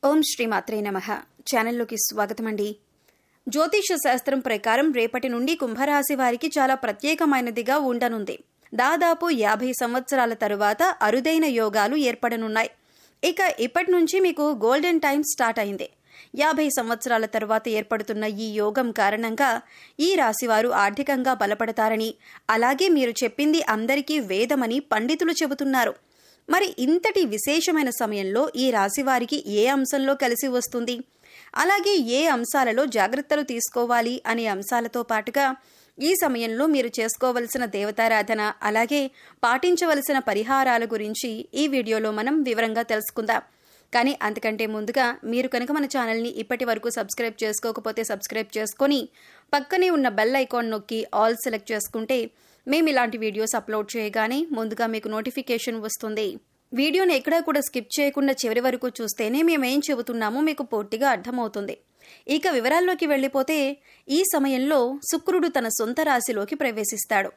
ఓం శ్రీమాత్రే నమః. ఛానల్లోకి స్వాగతం అండి. జ్యోతిష శాస్త్రం ప్రకారం రేపటి నుండి కుంభరాశి వారికి చాలా ప్రత్యేకమైనదిగా ఉండనుంది. దాదాపు 50 సంవత్సరాల తరువాత అరుదైన యోగాలు ఏర్పడనున్నాయి. ఇక ఇప్పటి నుంచి మీకు గోల్డెన్ టైం స్టార్ట్ అయింది. 50 సంవత్సరాల తరువాత ఏర్పడుతున్న ఈ యోగం కారణంగా ఈ రాశివారు ఆర్థికంగా బలపడతారని, అలాగే మీరు చెప్పింది అందరికీ వేదమని పండితులు చెబుతున్నారు. మరి ఇంతటి విశేషమైన సమయంలో ఈ రాశివారికి ఏ అంశంలో కలిసి వస్తుంది, అలాగే ఏ అంశాలలో జాగ్రత్తలు తీసుకోవాలి అనే అంశాలతో పాటుగా ఈ సమయంలో మీరు చేసుకోవలసిన దేవతారాధన, అలాగే పాటించవలసిన పరిహారాల గురించి ఈ వీడియోలో మనం వివరంగా తెలుసుకుందాం. కానీ అంతకంటే ముందుగా మీరు కనుక మన ఛానల్ని ఇప్పటి వరకు సబ్స్క్రైబ్ చేసుకోకపోతే సబ్స్క్రైబ్ చేసుకొని పక్కనే ఉన్న బెల్ ఐకాన్ నొక్కి ఆల్ సెలెక్ట్ చేసుకుంటే మేము ఇలాంటి వీడియోస్ అప్లోడ్ చేయగానే ముందుగా మీకు నోటిఫికేషన్ వస్తుంది. వీడియోని ఎక్కడా కూడా స్కిప్ చేయకుండా చివరి వరకు చూస్తేనే మేమేం చెబుతున్నామో మీకు పూర్తిగా అర్థమవుతుంది. ఇక వివరాల్లోకి వెళ్ళిపోతే ఈ సమయంలో శుక్రుడు తన సొంత రాశిలోకి ప్రవేశిస్తాడు.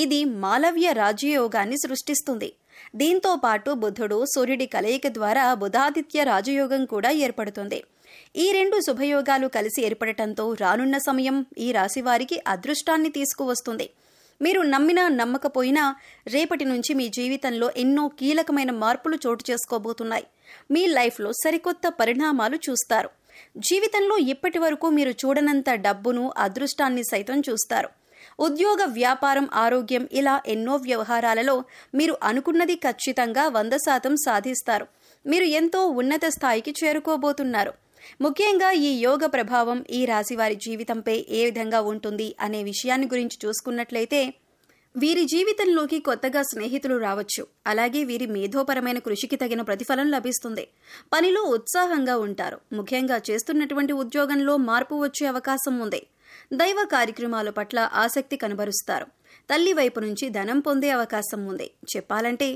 ఇది మాలవ్య రాజయోగాన్ని సృష్టిస్తుంది. దీంతో పాటు బుధుడు సూర్యుడి కలయిక ద్వారా బుధాదిత్య రాజయోగం కూడా ఏర్పడుతుంది. ఈ రెండు శుభయోగాలు కలిసి ఏర్పడటంతో రానున్న సమయం ఈ రాశి వారికి అదృష్టాన్ని తీసుకువస్తుంది. మీరు నమ్మినా నమ్మకపోయినా రేపటి నుంచి మీ జీవితంలో ఎన్నో కీలకమైన మార్పులు చోటు చేసుకోబోతున్నాయి. మీ లైఫ్లో సరికొత్త పరిణామాలు చూస్తారు. జీవితంలో ఇప్పటి వరకు మీరు చూడనంత డబ్బును, అదృష్టాన్ని సైతం చూస్తారు. ఉద్యోగ, వ్యాపారం, ఆరోగ్యం ఇలా ఎన్నో వ్యవహారాలలో మీరు అనుకున్నది ఖచ్చితంగా 100% సాధిస్తారు. మీరు ఎంతో ఉన్నత స్థాయికి చేరుకోబోతున్నారు. ముఖ్యంగా ఈ యోగ ప్రభావం ఈ రాశి వారి జీవితంపై ఏ విధంగా ఉంటుంది అనే విషయాన్ని గురించి చూసుకున్నట్లయితే వీరి జీవితంలోకి కొత్తగా స్నేహితులు రావచ్చు. అలాగే వీరి మేధోపరమైన కృషికి తగిన ప్రతిఫలం లభిస్తుంది. పనిలో ఉత్సాహంగా ఉంటారు. ముఖ్యంగా చేస్తున్నటువంటి ఉద్యోగంలో మార్పు వచ్చే అవకాశం ఉంది. దైవ కార్యక్రమాల పట్ల ఆసక్తి కనబరుస్తారు. తల్లి వైపు నుంచి ధనం పొందే అవకాశం ఉంది. చెప్పాలంటే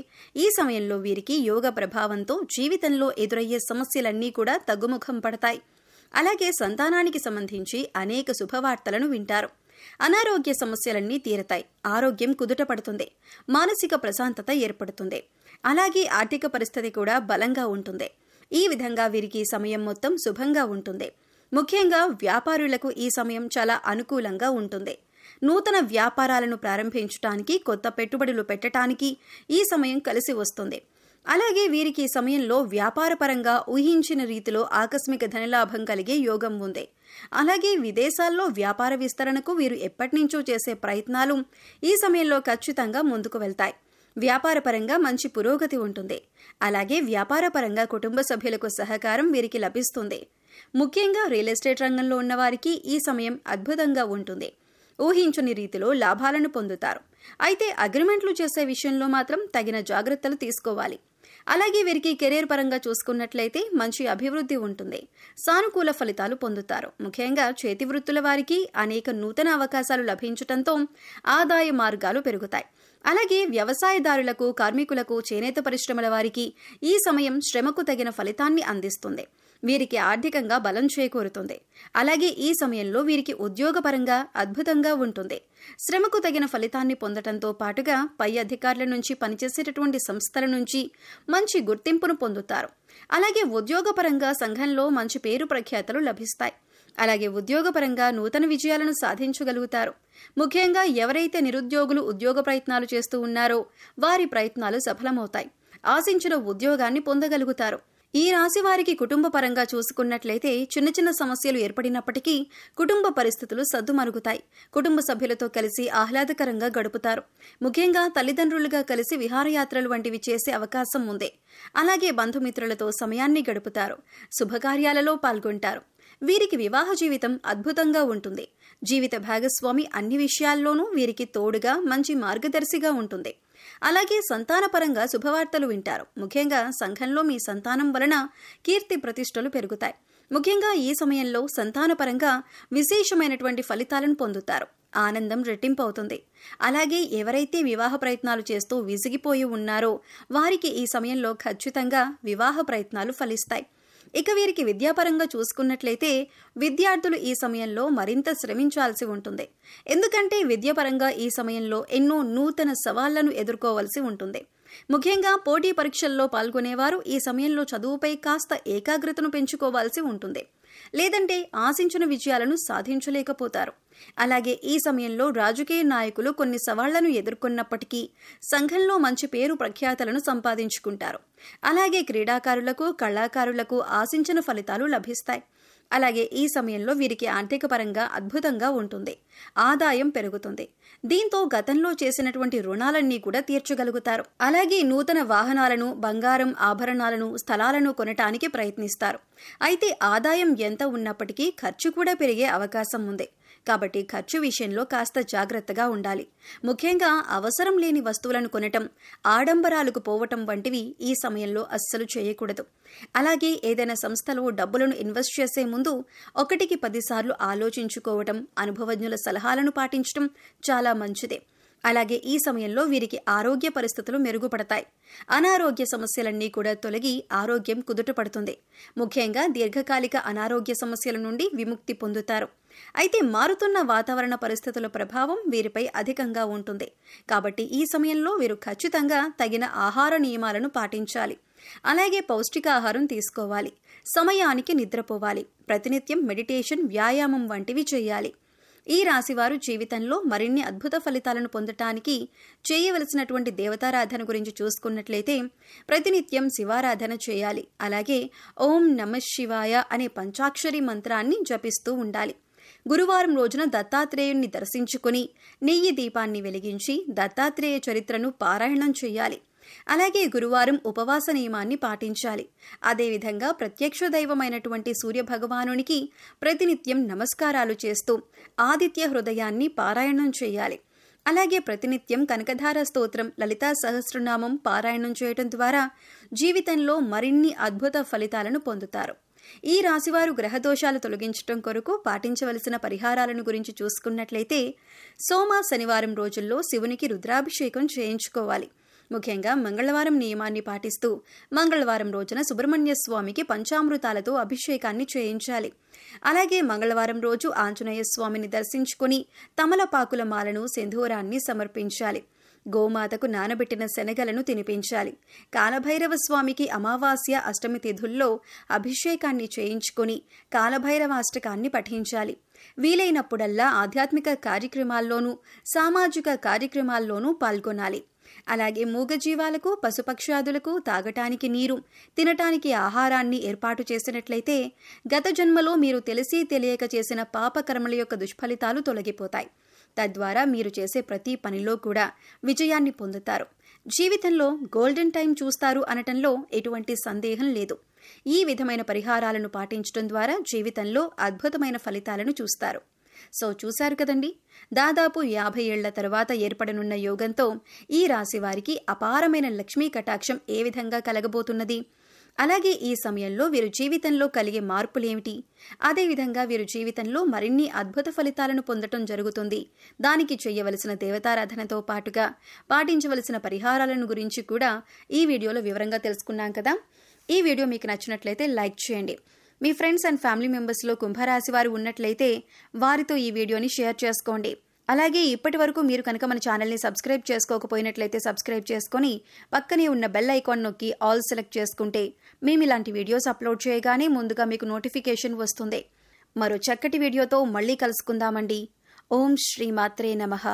ఈ సమయంలో వీరికి యోగ ప్రభావంతో జీవితంలో ఎదురయ్యే సమస్యలన్నీ కూడా తగ్గుముఖం పడతాయి. అలాగే సంతానానికి సంబంధించి అనేక శుభవార్తలను వింటారు. అనారోగ్య సమస్యలన్నీ తీరతాయి. ఆరోగ్యం కుదుట పడుతుంది. మానసిక ప్రశాంతత ఏర్పడుతుంది. అలాగే ఆర్థిక పరిస్థితి కూడా బలంగా ఉంటుంది. ఈ విధంగా వీరికి ఈ సమయం మొత్తం శుభంగా ఉంటుంది. ముఖ్యంగా వ్యాపారులకు ఈ సమయం చాలా అనుకూలంగా ఉంటుంది. నూతన వ్యాపారాలను ప్రారంభించడానికి, కొత్త పెట్టుబడులు పెట్టడానికి ఈ సమయం కలిసి వస్తుంది. అలాగే వీరికి ఈ సమయంలో వ్యాపారపరంగా ఊహించిన రీతిలో ఆకస్మిక ధనలాభం కలిగే యోగం ఉంది. అలాగే విదేశాల్లో వ్యాపార విస్తరణకు వీరు ఎప్పటినుంచో చేసే ప్రయత్నాలు ఈ సమయంలో ఖచ్చితంగా ముందుకు వెళ్తాయి. వ్యాపారపరంగా మంచి పురోగతి ఉంటుంది. అలాగే వ్యాపారపరంగా కుటుంబ సభ్యులకు సహకారం వీరికి లభిస్తుంది. ముఖ్యంగా రియల్ ఎస్టేట్ రంగంలో ఉన్నవారికి ఈ సమయం అద్భుతంగా ఉంటుంది. ఊహించని రీతిలో లాభాలను పొందుతారు. అయితే అగ్రిమెంట్లు చేసే విషయంలో మాత్రం తగిన జాగ్రత్తలు తీసుకోవాలి. అలాగే వీరికి కెరీర్ పరంగా చూసుకున్నట్లయితే మంచి అభివృద్ధి ఉంటుంది. సానుకూల ఫలితాలు పొందుతారు. ముఖ్యంగా చేతి వృత్తుల వారికి అనేక నూతన అవకాశాలు లభించటంతో ఆదాయ మార్గాలు పెరుగుతాయి. అలాగే వ్యవసాయదారులకు, కార్మికులకు, చేనేత పరిశ్రమల వారికి ఈ సమయం శ్రమకు తగిన ఫలితాన్ని అందిస్తుంది. వీరికి ఆర్థికంగా బలం చేకూరుతుంది. అలాగే ఈ సమయంలో వీరికి ఉద్యోగపరంగా అద్భుతంగా ఉంటుంది. శ్రమకు తగిన ఫలితాన్ని పొందటంతో పాటుగా పై అధికారుల నుంచి, పనిచేసేటటువంటి సంస్థల నుంచి మంచి గుర్తింపును పొందుతారు. అలాగే ఉద్యోగపరంగా సంఘంలో మంచి పేరు ప్రఖ్యాతలు లభిస్తాయి. అలాగే ఉద్యోగపరంగా నూతన విజయాలను సాధించగలుగుతారు. ముఖ్యంగా ఎవరైతే నిరుద్యోగులు ఉద్యోగ ప్రయత్నాలు చేస్తూ ఉన్నారో వారి ప్రయత్నాలు సఫలమవుతాయి. ఆశించిన ఉద్యోగాన్ని పొందగలుగుతారు. ఈ రాశి వారికి కుటుంబ పరంగా చూసుకున్నట్లయితే చిన్న చిన్న సమస్యలు ఏర్పడినప్పటికీ కుటుంబ పరిస్థితులు సద్దుమరుగుతాయి. కుటుంబ సభ్యులతో కలిసి ఆహ్లాదకరంగా గడుపుతారు. ముఖ్యంగా తల్లిదండ్రులుగా కలిసి విహారయాత్రలు వంటివి చేసే అవకాశం ఉంది. అలాగే బంధుమిత్రులతో సమయాన్ని గడుపుతారు. శుభకార్యాలలో పాల్గొంటారు. వీరికి వివాహ జీవితం అద్భుతంగా ఉంటుంది. జీవిత భాగస్వామి అన్ని విషయాల్లోనూ వీరికి తోడుగా మంచి మార్గదర్శిగా ఉంటుంది. అలాగే సంతానపరంగా శుభవార్తలు వింటారు. ముఖ్యంగా సంఘంలో మీ సంతానం వలన కీర్తి ప్రతిష్టలు పెరుగుతాయి. ముఖ్యంగా ఈ సమయంలో సంతానపరంగా విశేషమైనటువంటి ఫలితాలను పొందుతారు. ఆనందం రెట్టింపు అవుతుంది. అలాగే ఎవరైతే వివాహ ప్రయత్నాలు చేస్తూ విసిగిపోయి ఉన్నారో వారికి ఈ సమయంలో ఖచ్చితంగా వివాహ ప్రయత్నాలు ఫలిస్తాయి. ఇక వీరికి విద్యాపరంగా చూసుకున్నట్లయితే విద్యార్థులు ఈ సమయంలో మరింత శ్రమించాల్సి ఉంటుంది. ఎందుకంటే విద్యాపరంగా ఈ సమయంలో ఎన్నో నూతన సవాళ్లను ఎదుర్కోవాల్సి ఉంటుంది. ముఖ్యంగా పోటీ పరీక్షల్లో పాల్గొనేవారు ఈ సమయంలో చదువుపై కాస్త ఏకాగ్రతను పెంచుకోవాల్సి ఉంటుంది. లేదంటే ఆశించిన విజయాలను సాధించలేకపోతారు. అలాగే ఈ సమయంలో రాజకీయ నాయకులు కొన్ని సవాళ్లను ఎదుర్కొన్నప్పటికీ సంఘంలో మంచి పేరు ప్రఖ్యాతలను సంపాదించుకుంటారు. అలాగే క్రీడాకారులకు, కళాకారులకు ఆశించిన ఫలితాలు లభిస్తాయి. అలాగే ఈ సమయంలో వీరికి ఆర్థిక పరంగా అద్భుతంగా ఉంటుంది. ఆదాయం పెరుగుతుంది. దీంతో గతంలో చేసినటువంటి రుణాలన్నీ కూడా తీర్చగలుగుతారు. అలాగే నూతన వాహనాలను, బంగారం, ఆభరణాలను, స్థలాలను కొనటానికి ప్రయత్నిస్తారు. అయితే ఆదాయం ఎంత ఉన్నప్పటికీ ఖర్చు కూడా పెరిగే అవకాశం ఉంది. కాబట్టి ఖర్చు విషయంలో కాస్త జాగ్రత్తగా ఉండాలి. ముఖ్యంగా అవసరం లేని వస్తువులను కొనటం, ఆడంబరాలకు పోవటం వంటివి ఈ సమయంలో అస్సలు చేయకూడదు. అలాగే ఏదైనా సంస్థలో డబ్బులను ఇన్వెస్ట్ చేసే ముందు 1కి 10 సార్లు ఆలోచించుకోవటం, అనుభవజ్ఞుల సలహాలను పాటించడం చాలా మంచిదే. అలాగే ఈ సమయంలో వీరికి ఆరోగ్య పరిస్థితులు మెరుగుపడతాయి. అనారోగ్య సమస్యలన్నీ కూడా తొలగి ఆరోగ్యం కుదుటపడుతుంది. ముఖ్యంగా దీర్ఘకాలిక అనారోగ్య సమస్యల నుండి విముక్తి పొందుతారు. అయితే మారుతున్న వాతావరణ పరిస్థితుల ప్రభావం వీరిపై అధికంగా ఉంటుంది. కాబట్టి ఈ సమయంలో వీరు ఖచ్చితంగా తగిన ఆహార నియమాలను పాటించాలి. అలాగే పౌష్టికాహారం తీసుకోవాలి. సమయానికి నిద్రపోవాలి. ప్రతినిత్యం మెడిటేషన్, వ్యాయామం వంటివి చేయాలి. ఈ రాశివారు జీవితంలో మరిన్ని అద్భుత ఫలితాలను పొందటానికి చేయవలసినటువంటి దేవతారాధన గురించి చూసుకున్నట్లయితే ప్రతినిత్యం శివారాధన చేయాలి. అలాగే ఓం నమః శివాయ అనే పంచాక్షరి మంత్రాన్ని జపిస్తూ ఉండాలి. గురువారం రోజున దత్తాత్రేయుణ్ణి దర్శించుకుని నెయ్యి దీపాన్ని వెలిగించి దత్తాత్రేయ చరిత్రను పారాయణం చేయాలి. అలాగే గురువారం ఉపవాస నియమాన్ని పాటించాలి. అదేవిధంగా ప్రత్యక్ష దైవమైనటువంటి సూర్యభగవానునికి ప్రతినిత్యం నమస్కారాలు చేస్తూ ఆదిత్య హృదయాన్ని పారాయణం చేయాలి. అలాగే ప్రతినిత్యం కనకధార స్తోత్రం, లలితా సహస్రనామం పారాయణం చేయటం ద్వారా జీవితంలో మరిన్ని అద్భుత ఫలితాలను పొందుతారు. ఈ రాశివారు గ్రహదోషాలు తొలగించడం కొరకు పాటించవలసిన పరిహారాలను గురించి చూసుకున్నట్లయితే సోమ, శనివారం రోజుల్లో శివునికి రుద్రాభిషేకం చేయించుకోవాలి. ముఖ్యంగా మంగళవారం నియమాన్ని పాటిస్తూ మంగళవారం రోజున సుబ్రహ్మణ్య స్వామికి పంచామృతాలతో అభిషేకాన్ని చేయించాలి. అలాగే మంగళవారం రోజు ఆంజనేయ స్వామిని దర్శించుకుని తమలపాకుల మాలను, సింధూరాన్ని సమర్పించాలి. గోమాతకు నానబెట్టిన శనగలను తినిపించాలి. కాలభైరవ స్వామికి అమావాస్య, అష్టమి తిథుల్లో అభిషేకాన్ని చేయించుకొని కాలభైరవాష్టకాన్ని పఠించాలి. వీలైనప్పుడల్లా ఆధ్యాత్మిక కార్యక్రమాల్లోనూ, సామాజిక కార్యక్రమాల్లోనూ పాల్గొనాలి. అలాగే మూగజీవాలకు, పశుపక్షాదులకు తాగటానికి నీరు, తినటానికి ఆహారాన్ని ఏర్పాటు చేసినట్లయితే గత జన్మలో మీరు తెలిసి తెలియక చేసిన పాపకర్మల యొక్క దుష్ఫలితాలు తొలగిపోతాయి. తద్వారా మీరు చేసే ప్రతి పనిలో కూడా విజయాన్ని పొందుతారు. జీవితంలో గోల్డెన్ టైం చూస్తారు అనటంలో ఎటువంటి సందేహం లేదు. ఈ విధమైన పరిహారాలను పాటించడం ద్వారా జీవితంలో అద్భుతమైన ఫలితాలను చూస్తారు. సో చూశారు కదండి, దాదాపు 50 ఏళ్ల తర్వాత ఏర్పడనున్న యోగంతో ఈ రాశి వారికి అపారమైన లక్ష్మీ కటాక్షం ఏ విధంగా కలగబోతున్నది, అలాగే ఈ సమయంలో వీరు జీవితంలో కలిగే మార్పులేమిటి, అదేవిధంగా వీరు జీవితంలో మరిన్ని అద్భుత ఫలితాలను పొందటం జరుగుతుంది. దానికి చేయవలసిన దేవతారాధనతో పాటుగా పాటించవలసిన పరిహారాలను గురించి కూడా ఈ వీడియోలో వివరంగా తెలుసుకున్నాం కదా. ఈ వీడియో మీకు నచ్చినట్లయితే లైక్ చేయండి. మీ ఫ్రెండ్స్ అండ్ ఫ్యామిలీ మెంబర్స్లో కుంభరాశి వారు ఉన్నట్లయితే వారితో ఈ వీడియోని షేర్ చేసుకోండి. అలాగే ఇప్పటి వరకు మీరు కనుక మన ఛానల్ని సబ్స్క్రైబ్ చేసుకోకపోయినట్లయితే సబ్స్క్రైబ్ చేసుకొని పక్కనే ఉన్న బెల్ ఐకాన్ నొక్కి ఆల్ సెలెక్ట్ చేసుకుంటే మేము ఇలాంటి వీడియోస్ అప్లోడ్ చేయగానే ముందుగా మీకు నోటిఫికేషన్ వస్తుంది. మరో చక్కటి వీడియోతో మళ్ళీ కలుసుకుందామండి. ఓం శ్రీ మాత్రే నమః.